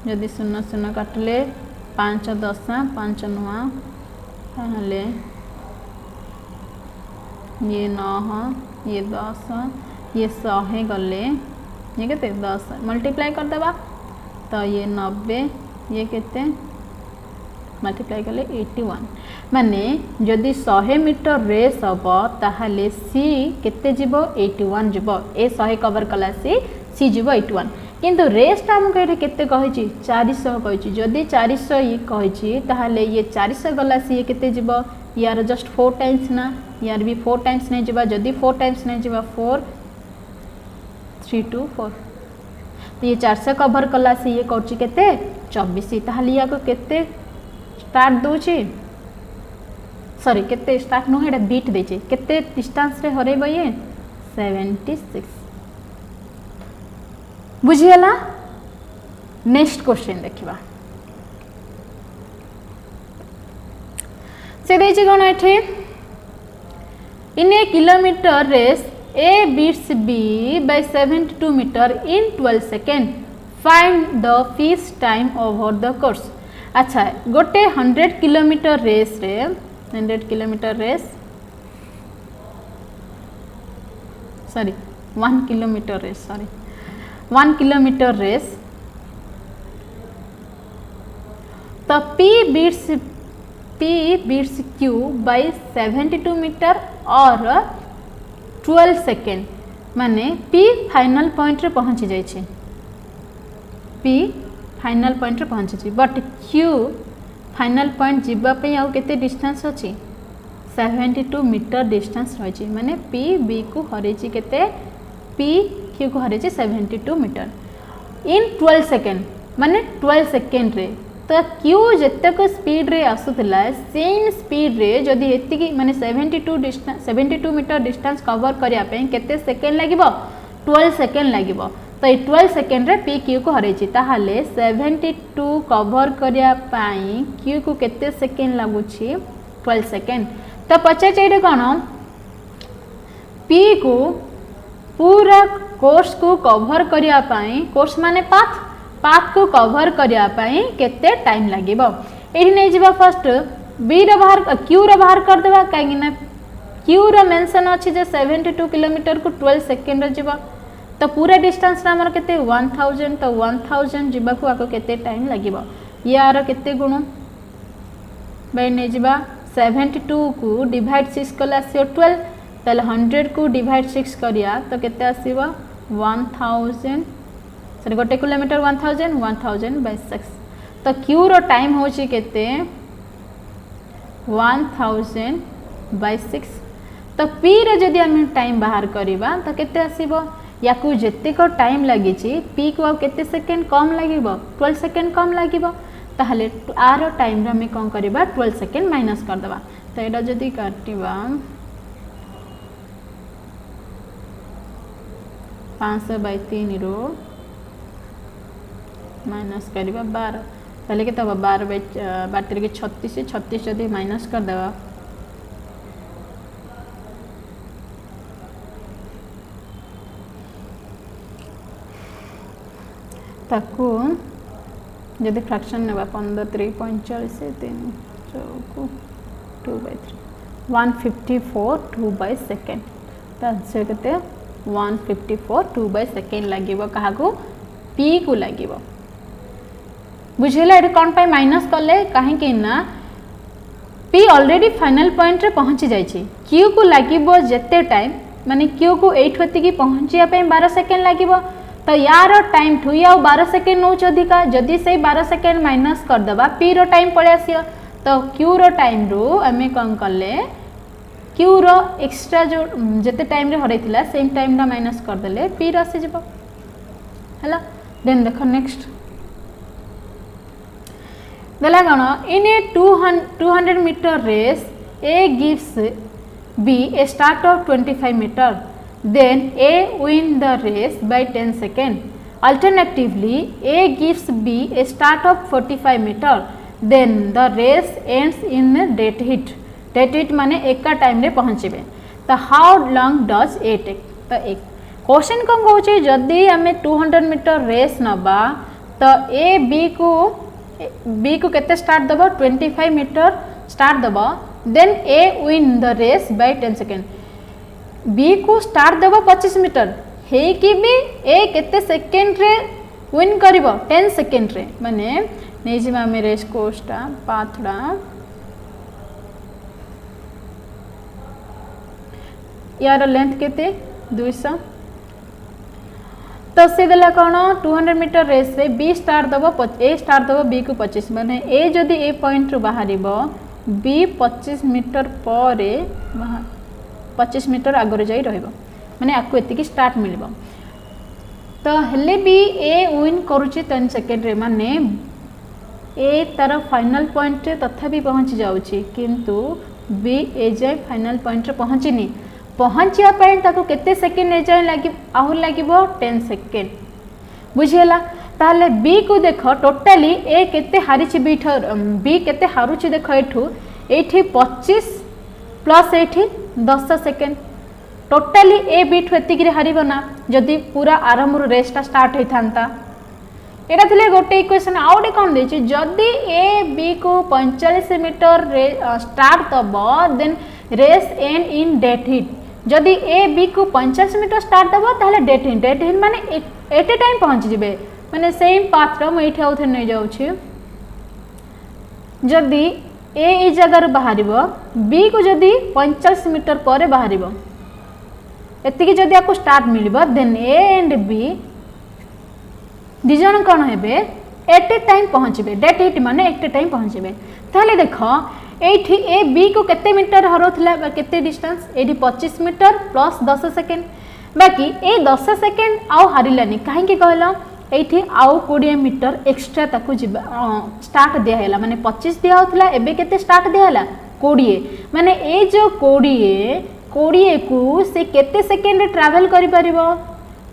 जदि 0 0 काटले 5 दशा 5 नुआ ताहले ये 9 ये 10 ये 100 गले ये केते 10 मल्टीप्लाई कर देबा तो ये 90 ये केते मल्टीप्लाई कले 81 माने जदि 100 मीटर रेस हबो ताहले सी केते जीवो 81 जीवो ए 100 कवर कला सी जीवो 81 किंतु रेस टा हम कहरे केते कहिची 400 कहिची जदि 400 ये कहिची ताहले ये 400 गला सी केते जीवो यार जस्ट 4 टाइम्स ना यार भी 4 टाइम्स नहीं जीवा जदि 4 टाइम्स नहीं जीवा 4 3 2 4 तो ये 400 कवर कला सी ये करची केते 24 ताहले या को केते स्टार्ट दोची सॉरी केते स्टार्ट नो हेडा बीट देचे केते डिस्टेंस रे हरेबो ये 76 बुझियला नेक्स्ट क्वेश्चन देखिबा से देची कोन एठी in a kilometre race A beats B by 72 metre in 12 second find the first time over the course अच्छा गोटे 100 किलोमीटर रेस रे 100 kilometre race sorry 1 kilometre race sorry 1 kilometre race तो P बीट्स Q by 72 मीटर और 12 सेकेंड माने P फाइनल पॉइंट रे पहुंची जाय छै P फाइनल पॉइंट रे पहुंची छी बट Q फाइनल पॉइंट जीवा पे आउ केते डिस्टेंस अछि 72 मीटर डिस्टेंस रही माने P B को हरे छी केते P Q को हरे छी 72 मीटर इन 12 सेकेंड माने 12 सेकेंड रे तो Q जतक स्पीड रे आसुतला सेम स्पीड रे जदी एतिकी माने 72 मीटर डिस्टेंस कवर करिया पे केते सेकेंड लागिबो 12 सेकेंड लागिबो तो 12 सेकेंड रे पी क्यू को हरेची ताहले 72 कवर करिया पाई क्यू को केते सेकेंड लागुची 12 सेकेंड तो पचाचे एटे कोन पी को पूरा कोर्स को कवर करिया पाई कोर्स माने पाथ को कवर करिया पाई केते टाइम लागिबो एठी नै जिबा फर्स्ट बी रे बाहर क्यू रे बाहर कर देबा काहे ना क्यू रे मेंशन अछि जे 72 किलोमीटर को 12 सेकेंड रे जिबा तो पूरा डिस्टेंस रा हमर केते 1000 तो 1000 जिबा को आको केते टाइम लागिबो यार केते गुण बे नै जिबा 72 को डिवाइड 6 कला से 12 तले 100 को डिवाइड 6 करिया तो केते आसीबो 1000 सॉरी गोटे किलोमीटर 1000 by 6 तो क्यू रो टाइम होची केते 1000/6 तो पी रे जदि आम टाइम बाहर करवा तो केते आसीबो या को जेतेक टाइम लगी पी को आ केते सेकेंड कम लगे 12 सेकेंड कम लगे ताहले आर टाइम रे आम कौन करवा 12 सेकेंड माइनस करदे तो यहाँ जदि काटिबा 500/3 रो माइनस करवा 12 ताहले के 12 के 36 जदि माइनस करदेवा ताकू जदि फ्रैक्शन नेबा 15 3 45 3 4 2/3 154 2/सेकेंड तो आंसर केते 154 2/सेकेंड लागिबो काहाकू पी को लागिबो बुझेला एटा कोन पाई माइनस करले काहे कि ना पी ऑलरेडी फाइनल पॉइंट रे पहुंची जाई छी क्यू को लागिबो जेते टाइम माने क्यू को 8 होती की पहुंचिया पे 12 सेकेंड लागिबो तो यार टाइम ठू या 12 सेकेंड नौ अधिका जदि से 12 सेकेंड माइनस करदबा पी रो टाइम पड़े आसियो तो क्यू रो टाइम रो आमे कौन कले क्यू रो एक्स्ट्रा जो जते टाइम रे हरैतिला सेम टाइम रा माइनस कर देले पी रो आसी जबो हला देन देखो नेक्स्ट दला गण in a 200 metre race A gives B a start of 25 metre then A win the race by 10 seconds. Alternatively, A gives B a start of 45 meter. Then the race ends in a dead heat. Dead heat माने एक का टाइम रे पहुँचबे तो how long does A take? तो एक क्वेश्चन कौन कहूँ जदि आम 200 मीटर रेस नबा तो A B को केते स्टार्ट दबो 25 मीटर स्टार्ट दबो then A win the race by 10 seconds. B को स्टार्ट देव 25 मीटर हे कि भी ए केते सेकेंड रे विन करिवो 10 सेकेंड रे माने नै जिमा मे रेस कोर्सटा पाथडा यार लेंथ केते 200 तो से देला कोन 200 मीटर रेस रे बी स्टार्ट देव ए स्टार्ट देव बी को 25 माने ए जदी ए पॉइंट रो बाहरिबो बी 25 मीटर परे 25 मीटर आगे जाई रहइबो माने आपको एतिकी स्टार्ट मिलबो तो हेले भी ए विन करूची 10 सेकेंड रे माने ए तार फाइनल पॉइंट रे तथापि पहुंची जाउची किंतु बी ए जाय फाइनल पॉइंट रे पहुंचीनी पहुंचिया पय ताको केते सेकेंड ए जाय लागि आहु लागिबो 10 सेकेंड बुझियला ताले बी को देखो टोटली ए केते हारिची बी केते हारुची देखो एठू एठी 25 प्लस एठी 10 सेकेंड टोटाली ए बीट एतिक हारिब ना जदि पूरा आरंभ रेसटा स्टार्ट होता एटा थिले गोटे इक्वेशन आउटे कौन देछि जदि ए बी को 45 मीटर स्टार्ट दब then race and in dead heat जदि ए बी को 50 मीटर स्टार्ट दब ताले डेट हिट माने एटे टाइम पहुंच जिबे माने सेम पाथ रो म एठी आउथे नै जाउछि जदि ए जगार बाहर बी को जदि 45 मीटर पर बाहर एतिकी जदि आपको स्टार्ट मिल then A and B these कौन हे एट ए टाइम पहुँचे डेट हिट माने एट ए टाइम पहुँचे ताहले देख ये ए बी को केते मीटर हरौला केते डिस्टेंस ये 25 मीटर प्लस 10 सेकेंड बाकी ए 10 सेकेंड आउ हारिलानी कहीं कहल ये आउ 20 मीटर एक्सट्रा ताकू जीवा स्टार्ट दिया माने 25 दिया होता एबे केते स्टार्ट दिया 20 माने ए जो 20 को से केते सेकेंड ट्रैवल करि परिबो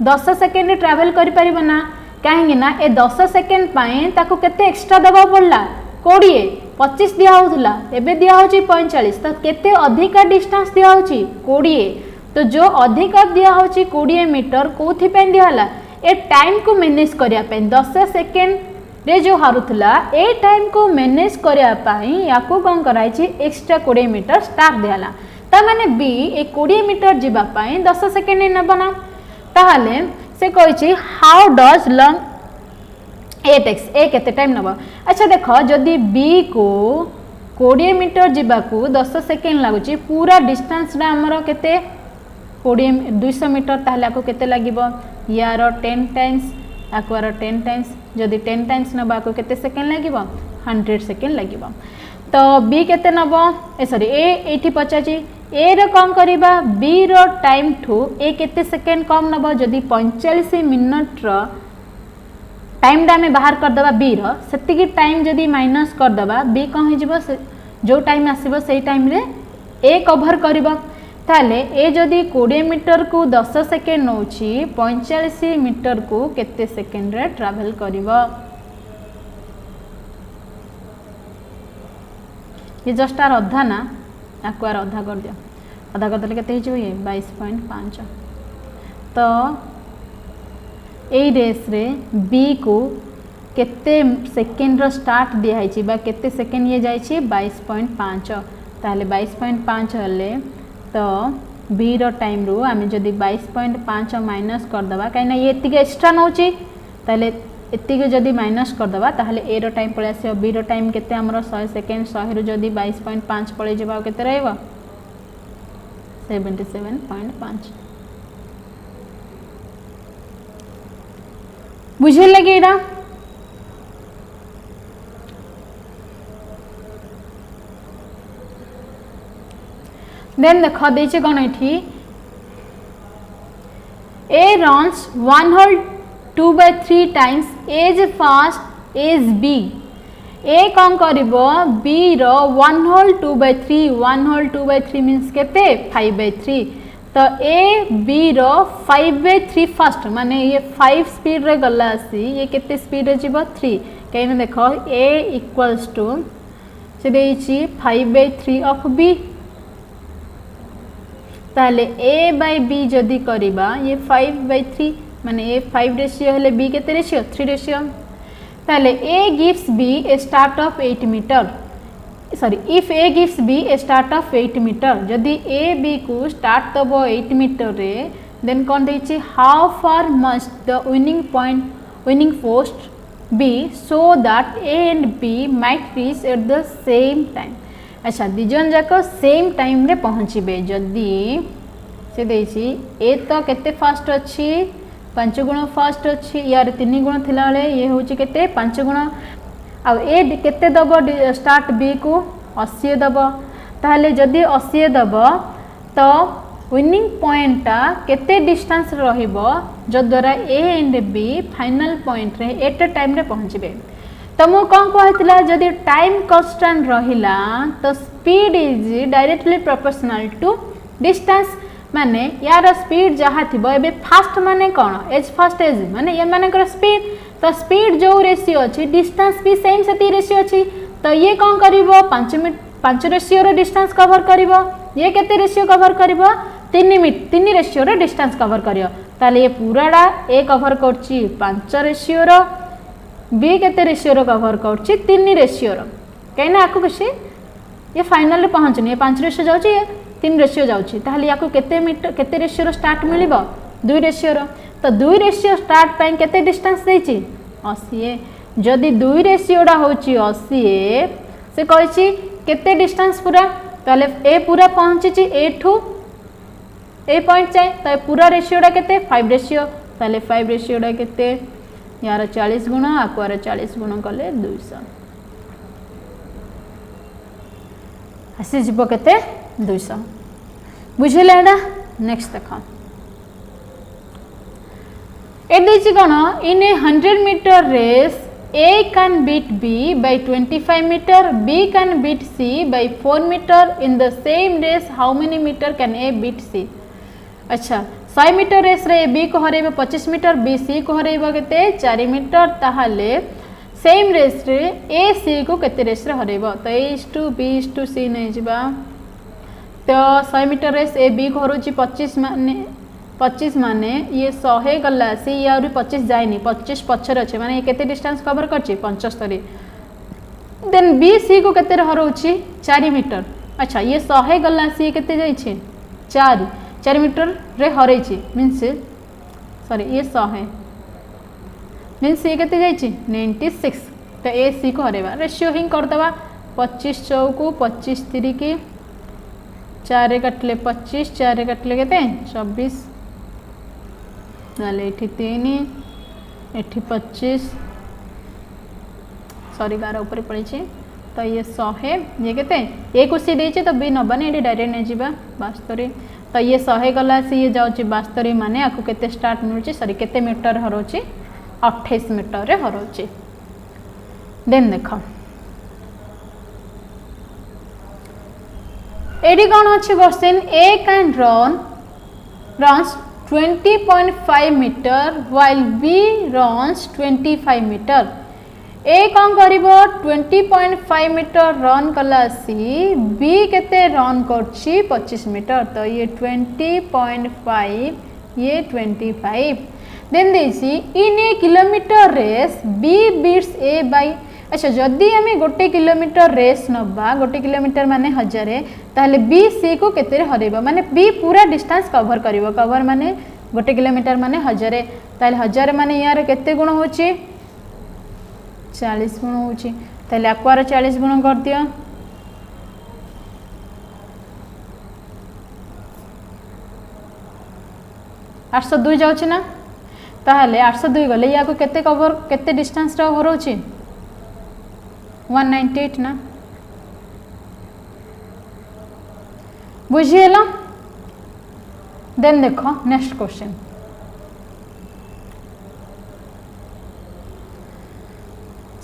10 सेकेंड ट्रैवल करि परिबो ना कहीं ना ए 10 सेकेंड पाए ताकू केते एक्स्ट्रा दबा पड़ला 20 25 दिया होता एबे दिया होची 45 तो केते अधिका डिस्टेंस दिया होची 20 तो जो अधिका दिया होची 20 मीटर कोथि पे दिया हला ए टाइम को मैनेज करिया पे 10 सेकेंड रे जो हारुथला ए टाइम को मैनेज करिया पाई याको कोन कराई छी एक्स्ट्रा 20 मीटर स्टार्ट दियाला ता माने बी ए 20 मीटर जिबा पाई 10 सेकेंड ने बना ताहले से कहै छी how does long A takes ए केते टाइम नबा अच्छा देखो जदी बी को 20 मीटर जिबा को 10 सेकेंड लागुची पूरा डिस्टेंस रा हमरो केते 200 मीटर ताहले आको केते लागिबो यार 10 टाइम्स आको 10 टाइम्स जदी 10 टाइम्स नबा को केते सेकेंड लागिबो 100 सेकेंड लागिबो तो बी केते नब ए सॉरी ए एठी पचाची ए रो कौन करिबा बी रो टाइम ठू ए केते सेकेंड कम नब जदि 45 मिनिट रो टाइम डा में बाहर कर दबा बी रो सेति की टाइम जदि माइनस कर दबा बी कौन हो जिवो जो टाइम आसीबो सेही टाइम रे ए कवर करिबो ताले ए जदि 20 मीटर को 10 सेकेंड नौची 45 मीटर को केते सेकेंड रे ट्रैवल करिबो ये जस्ट आर अधा ना आपको आर अधा कर दियो अधा कर देले केते हिजो ये 22.5 तो ए रेस रे बी को केते सेकेंड रो स्टार्ट दिया है बा केते सेकेंड ये जाई 22.5 ताले 22.5 हले तो बी रो टाइम रू आम जदि 22.5 माइनस करदे कहीं ये एति एक्स्ट्रा नौची ताले एति जदि माइनस करदे ताहले ए रो टाइम पळे आसी बी रो टाइम केते हमरो 100 सेकेंड 100 रो जदि 22.5 पळे जेबा केते रहइबो 77.5 बुझे लगे एडा देन देखो देचे कौन एठी A runs 1 whole 2/3 times as fast as B ए कौन करिवो बी रो 1 होल 2/3 1 होल 2/3 मींस केते 5/3 तो ए बी रो 5/3 फास्ट माने ये 5 स्पीड रे गला आसी ये केते स्पीड रे जीवो 3 कहीं देखो ए इक्वल्स टू से देछि 5/3 ऑफ बी ताले a बाय b जदि करिबा ये 5/3 माने ए 5 रेशियो हेले b केते रेशियो 3 रेशियो ताले a gives b a start of 8 metre sorry if a gives b a start of 8 metre जदि a b को स्टार्ट दबो 8 मीटर रे देन कोन देछि how far must the winning post be so that a and b might reach at the same time अच्छा दिजन जाक सेम टाइम रे पहुँचे जदि से देछि ए तो केते फास्ट अच्छी 5 गुण फास्ट अच्छी यार 3 गुण थिला बेले ये होची केते 5 गुण आ ए केते दबो स्टार्ट बी को 80 दबो ताहले जदि 80 दबो तो विनिंग पॉइंटा केते डिस्टेंस रहिबो जो द्वारा A and B final point रे एट टाइम रे पहुँचे तो मु कौन कहला जदि टाइम कांस्टेंट रहिला तो speed is directly proportional to distance माने यार स्पीड जहाँ थी एबे फास्ट माने कौन एज फास्ट एज माने ये माने स्पीड तो स्पीड जो रेशियो अच्छी डिस्टेंस भी सेम से रेशियो अच्छी तो ये कौन करिवो 5 रेशियो रो डिस्टेंस कवर करिवो ये केते रेशियो कवर करिवो 3 रेशियो रो डिस्टेंस कवर करियो ताले ये पूराडा ए कवर करची 5 रेशियो रो बी केते रेशियो रो कवर करची 3 रेशियो रो कहीं आकु किसी ये फाइनल रे पहुँचनी ये 5 रेशियो जाउची ये 3 रेशियो जाउची ताहले याकु केते मीटर केते रेशियो रो स्टार्ट मिलिबो 2 रेशियो रो तो 2 रेशियो स्टार्ट पई केते डिस्टेंस देची 80 जदि 2 रेशियो डा होची 80 से कहची केते डिस्टेंस पूरा ताहले ए पूरा पहुँची ए ठू ए पॉइंट जाए तो पूरा रेशियो डा केते 5 रेशियो ताहले 5 रेशियो डा केते यार 40 गुण आकुआर 40 गुण कले 200 आसी जीव केते 200 बुझिले एडा नेक्स्ट देखो ए देछि कोन in a 100 metre race A can beat B by 25 meter, B can beat C by 4 meter. In the same race, how many meter can A beat C? अच्छा 100 मीटर रेस रे B को हरेबो 25 मीटर B C को हरेबो केते 4 मीटर ताहले सेम रेस रे A C को केते रेस रे हरेबो तो A/B/C नै जिबा तो 100 मीटर रेस A B को हरोची 25 माने ये 100 गला सी या 25 जायनी 25 पछर अछि माने ये केते डिस्टेंस कवर करछि 75 देन B C को केते हरोची 4 मीटर अच्छा ये 100 गला सी केते जाय छै 4 मीटर रे हरै छी मींस सॉरी ये 100 है मींस ये केते जाय छी 96 तो A C को हरेबा रेशियो हिं कर दबा 25 चौको 25 3 की 4 कटले 25 4 कटले केते 24 नाले एठी 3 एठी 25 सॉरी 12 ऊपर पड़े छे तो ये 100 ये केते ए को सी देछि तो बी नबानी ये डायरेक्ट नै जिबा 72 तो ये 100 गला सी ये जाउछि 72 माने आकु केते स्टार्ट मिलुछि सॉरी केते मीटर हरोछि 28 मीटर रे हरोछि। देन देखो एडी कोन अछि question A can runs 20.5 metre while B runs 25 metre. A कौन करिवो 20.5 मीटर रन कला सी बी केते रन करछि 25 मीटर तो ये 20.5 ये 25 देन देसी इन a kilometre race B beats A bye अच्छा जदि आम गोटे किलोमीटर रेस नबा गोटे किलोमीटर माने 1000 ताहले बी सी को केते हरेबा माने बी पूरा डिस्टेंस कवर करिवो कवर माने गोटे किलोमीटर माने 1000 ताहले 1000 माने यार केते गुण होची 40 गुण होची ताहले आक्वार 40 गुण कर दियो 802 जाउची ना ताहले 802 गले या को केते कवर केते डिस्टेंस रा कवर होची 198 ना बुझिएला। देन देखो नेक्स्ट क्वेश्चन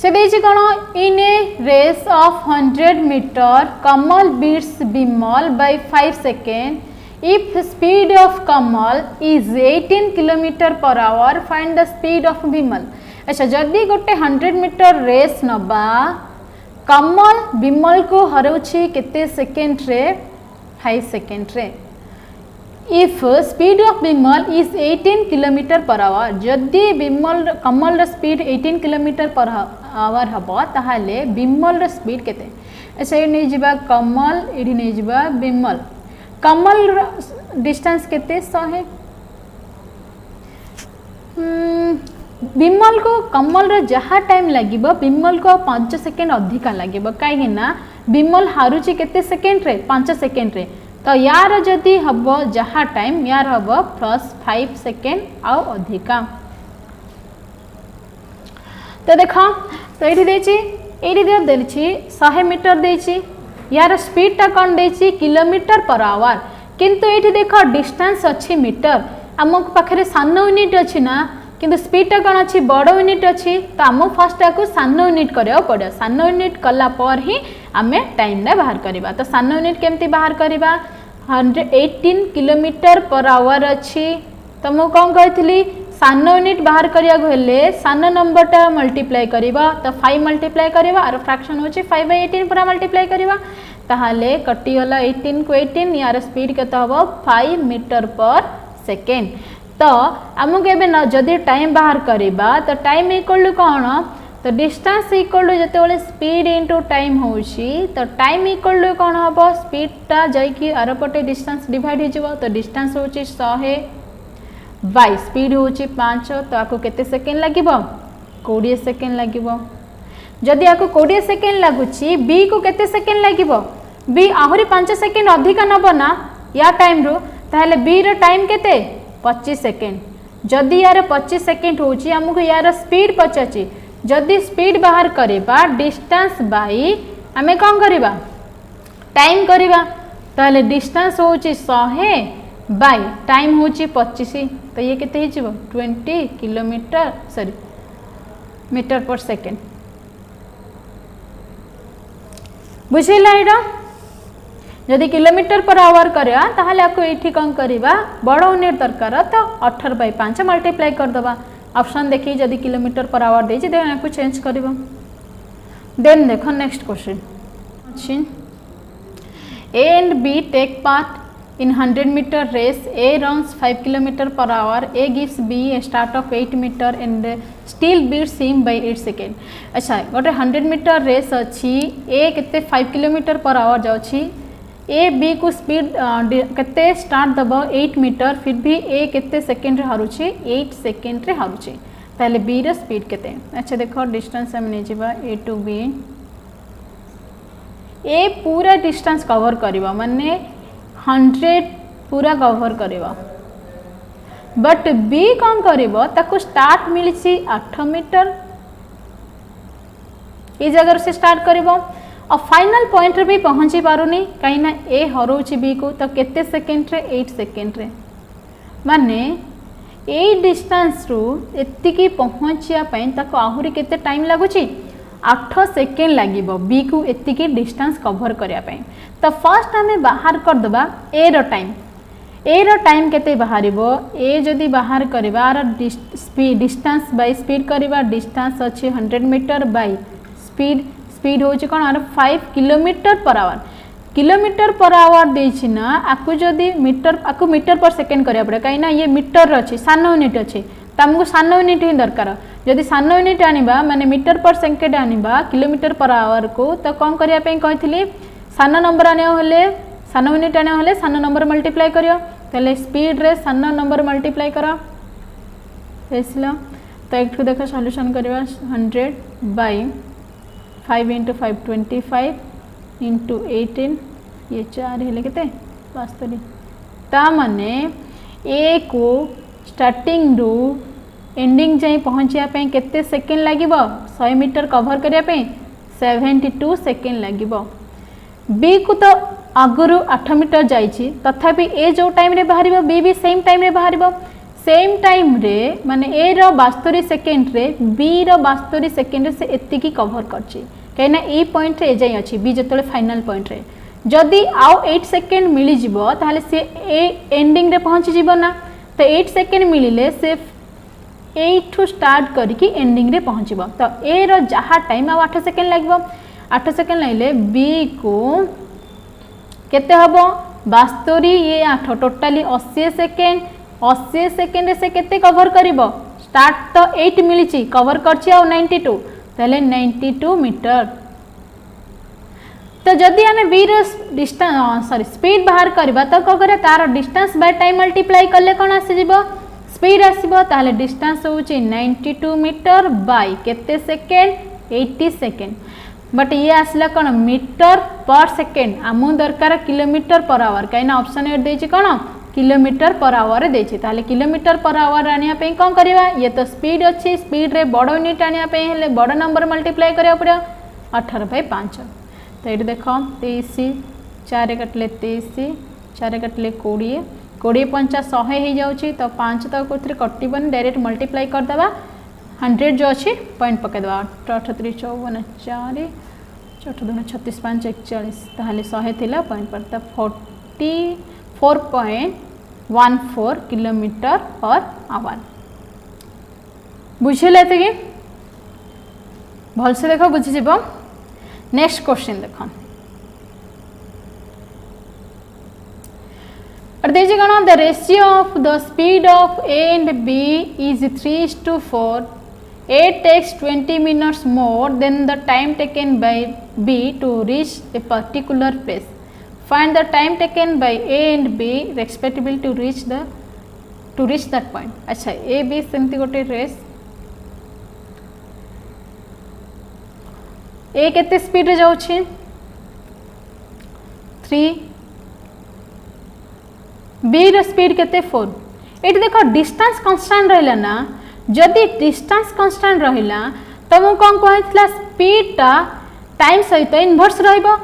से देछि कोन in a race of 100 metre Kamal beats Bimal by 5 second if speed of Kamal is 18 kilometre per hour find the speed of Bimal. अच्छा जदि गोटे 100 मीटर रेस नबा कमल बिमल को हरउछि केते सेकेंड रे 5 सेकेंड रे if speed of Bimal is 18 kilometre per our जदि बिमल कमल स्पीड 18 किलोमीटर पर आवर हबो ताहाले बिमल स्पीड केते। अच्छा ये नै जिबा कमल एडी नै जिबा बिमल कमल डिस्टेंस केते 100 बिमल को कमल रे जहाँ टाइम लगिबो बिमल को 5 सेकेंड अधिका लगिबो काहे ना बिमल हारुची केते सेकेंड रे 5 सेकेंड रे तो यार जदि हबो जहाँ टाइम यार हबो +5 सेकेंड आउ अधिका। तो देखो तो ये देछि एडी दे देछि 100 मीटर देछि यार स्पीड टा कोन देछि किलोमीटर पर आवर किंतु एठी देखो डिस्टेंस अछि मीटर हमक पाखरे सान यूनिट अछि ना किंतु स्पीड टा कोन अछि बड़ यूनिट अछि तो हम फर्स्ट को सान यूनिट करियो पड़े सान यूनिट कला पर ही आमे टाइम ना बाहर करबा। तो सान यूनिट केमती बाहर करबा 118 किलोमीटर पर आवर अछि तो मु कोन कहथली सान यूनिट बाहर करिया गले सान नंबर टा मल्टीप्लाई करिबा तो 5 मल्टीप्लाई करिबा और फ्रैक्शन होछि 5/18 पूरा मल्टीप्लाई करिबा ताहाले कटि गला 18 को 18 यार स्पीड केते हबो 5 मीटर पर सेकेंड। तो आमको एबे जदि टाइम बाहर करिबा तो टाइम इक्वल टू कोन तो डिस्टेंस इक्वल टू जते स्पीड इनटू टाइम होछि तो टाइम इक्वल टू कोन हबो स्पीड टा जाई कि आरपटे डिस्टेंस डिवाइड हो जिवो तो डिस्टेंस होछि 100 बाय स्पीड होछि 5 तो आको केते सेकेंड लागिबो 20 सेकेंड लागिबो। जदि आको 20 सेकेंड लागुछि बी को केते सेकेंड लागिबो बी आहुरी 5 सेकेंड अधिका नबो ना या टाइम रो ताहले बी रो टाइम केते 25 सेकेंड जदि यार 25 सेकेंड होछि हमको यार स्पीड पचाछि जदि स्पीड बाहर करिबा डिस्टेंस बाय हमें कोन करिबा टाइम करिबा ताहले डिस्टेंस होछि 100 बाय टाइम होछि 25 तो ये केते हिजिबो 20 किलोमीटर सॉरी मीटर पर सेकेंड बुझिला एडा जदि किलोमीटर पर आवर करिया ताहले आपको एठी कोन करिबा बड़ यूनिट दरकार तो 18/5 मल्टीप्लाई कर दबा ऑप्शन देखि जदि किलोमीटर पर आवर देछि देन आपको चेंज करबो। देन देखो next question A and B take part in 100 meter race A runs 5 km per hour A gives B a start of 8 meter and still beats him by 8 second। अच्छा गोटे 100 मीटर रेस अच्छी A केते 5 km per hour जाउछि A B को स्पीड केते स्टार्ट दबो 8 मीटर फिर भी A केते सेकेंड रे हारुछि 8 सेकेंड रे हारुछि ताले B रे स्पीड केते। अच्छा देखो डिस्टेंस हम नै जिबा A टू B A पूरा डिस्टेंस कवर करबा माने 100 पूरा कवर करिबा बट बी कौन करिबो ताको स्टार्ट मिलिछि 8 मीटर ए जगह से स्टार्ट करिबो और फाइनल पॉइंट रे भी पहुंची पारुनी कहीं ए हरोची बी को तो केते सेकेंड रे 8 सेकेंड रे माने ए डिस्टेंस रु एतिकी पहुंचिया पई ताको आहुरी केते टाइम लागुची 8 सेकेंड लागिबो बी को एतिकी डिस्टेंस कवर करिया पई। तो फर्स्ट हमें बाहर कर दबा ए रो टाइम केते बाहरिबो ए जदी बाहर करबा आर डिस्टेंस बाय स्पीड करबा डिस्टेंस अछि 100 मीटर बाय स्पीड होची कोन आर 5 किलोमीटर पर आवर देछि ना आकु जदी मीटर पर सेकेंड करिया पड़े काई ना ये मीटर अछि सान यूनिट अछि तमको सान यूनिट ही दरकार जदी सान यूनिट आनिबा माने मीटर पर सेकेंड आनिबा किलोमीटर पर आवर को तो कोन करिया पे कहितली सान नंबर आने होले सान यूनिट आने होले सान नंबर मल्टीप्लाई करियो तले स्पीड रे सान नंबर मल्टीप्लाई करा हेसला। तो एकठू देखो सॉल्यूशन करबा 100 बाय 5 × 5 25 इंटू 18 ये 4 हेले केते 72 ता माने ए को स्टार्टिंग रु एंडिंग जाई पहुंचिया पे केते सेकेंड लागिबो 100 मीटर कवर करिया पे 72 सेकेंड लागिबो। बी को तो आगुरु 8 मीटर जाइछि तथापि ए जो टाइम रे बाहरिबो बी भी सेम टाइम रे बाहरिबो सेम टाइम रे माने ए रो 72 सेकेंड रे बी रो 72 सेकेंड रे से एतिकी कवर करछि कहना ए पॉइंट रे ए जाई अछि बी जतले फाइनल पॉइंट रे जदी आउ 8 सेकेंड मिली जिवो ताहले से ए एंडिंग रे पहुंची जिवो ना तो 8 सेकेंड मिलिले से 8 ठू स्टार्ट करके एंडिंग रे पहुंचबो। तो ए रो जहा टाइम आ 8 सेकेंड लागबो 8 सेकेंड लाइले बी को केते हबो 72 ये 8 टोटली 80 सेकेंड से केते कवर करिवो स्टार्ट तो 8 मिलिची कवर करछि आ 92 तले 92 मीटर। तो जदि हमें बी रो डिस्टेंस स्पीड बाहर करबा तो को करे तार डिस्टेंस बाय टाइम मल्टीप्लाई करले कोन आसी जिवो स्पीड आसीबो ताले डिस्टेंस होची 92 मीटर बाय केते सेकेंड 80 सेकेंड बट ये आसला कोन मीटर पर सेकेंड आमु दरकार kilometre per our काइना option A देछि कोन किलोमीटर पर आवर देछि ताले किलोमीटर पर आवर आनिया पे कोन करबा ये तो स्पीड अछि स्पीड रे बड़ यूनिट आनिया पे हेले बड़ नंबर मल्टीप्लाई करिया पड़ो 18/5। तो ये देखो 23 4 कटले 23 4 कटले 20 20 5 100 हो जाउछि तो 5 तो कोथरे कटिबन डायरेक्ट मल्टीप्लाई कर देबा 100 जो अच्छी पॉइंट पके देबा 38 54 4 4 2 36 5 41 ताहले 100 थिला पॉइंट पर तो 44.14 किलोमीटर पर आवर बुझिले त कि भल से देखो बुझि जिवो। नेक्स्ट क्वेश्चन देखो और देखिए कौन the ratio of the speed of A and B is 3:4 A takes 20 minutes more than the time taken by B to reach a particular place. Find the time taken by A and B respectively to reach that point. अच्छा A B सेमती गोटे रेस A केते स्पीड रे जाउछि 3 B रो स्पीड केते 4 एटी देखो डिस्टेंस कांस्टेंट रहला ना जदि डिस्टेंस कांस्टेंट रहिला तो मु कोन कहैतला स्पीड ता टाइम सहित इनवर्स रहइबो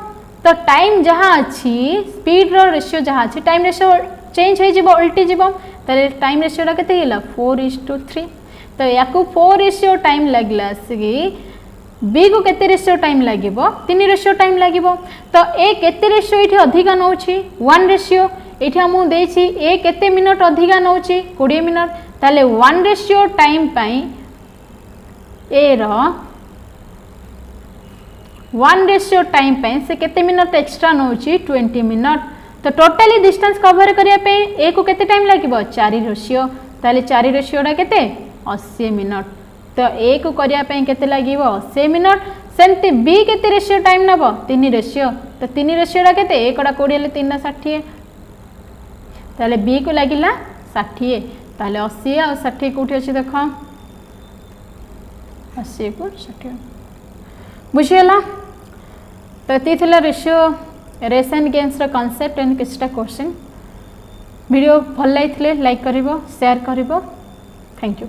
तो टाइम जहाँ अच्छी स्पीड रो रेशियो जहाँ अच्छी टाइम रेशियो चेंज हो जिवो उल्टी जिवो तले टाइम रेशियो रा केते हिला 4:3 तो याकू 4 रेशियो टाइम लागला सगी बी को केते रेशियो टाइम लागिबो 3 रेशियो टाइम लागिबो तो ए केते रेशियो इठी अधिका नउछि 1 रेशियो एठी हमु देछि ए केते मिनट अधिका नउछि 20 मिनट ताले 1 रेशियो टाइम पाई ए रो 1 रेशियो टाइम पाई से केते मिनट एक्स्ट्रा नउछि 20 मिनट तो टोटली डिस्टेंस कवर करिया पे ए को केते टाइम लागिबो 4 रेशियो ताले 4 रेशियो रा केते 80 मिनट तो ए को करिया पे केते लागिबो 80 मिनट सेमती बी केते रेशियो टाइम नबो 3 रेशियो तो 3 रेशियो रा केते 1 टा 20 ले 3 टा 60 ताले बी को लागिला 60 ताले 80 आ 60 कोठी अछि देखो 80 को 60 बुझियला तो ती थिला रेशियो रेस एंड गेम्स रा कांसेप्ट एंड किछटा क्वेश्चन वीडियो भल लाइथिले लाइक करिवो शेयर करिवो थैंक यू।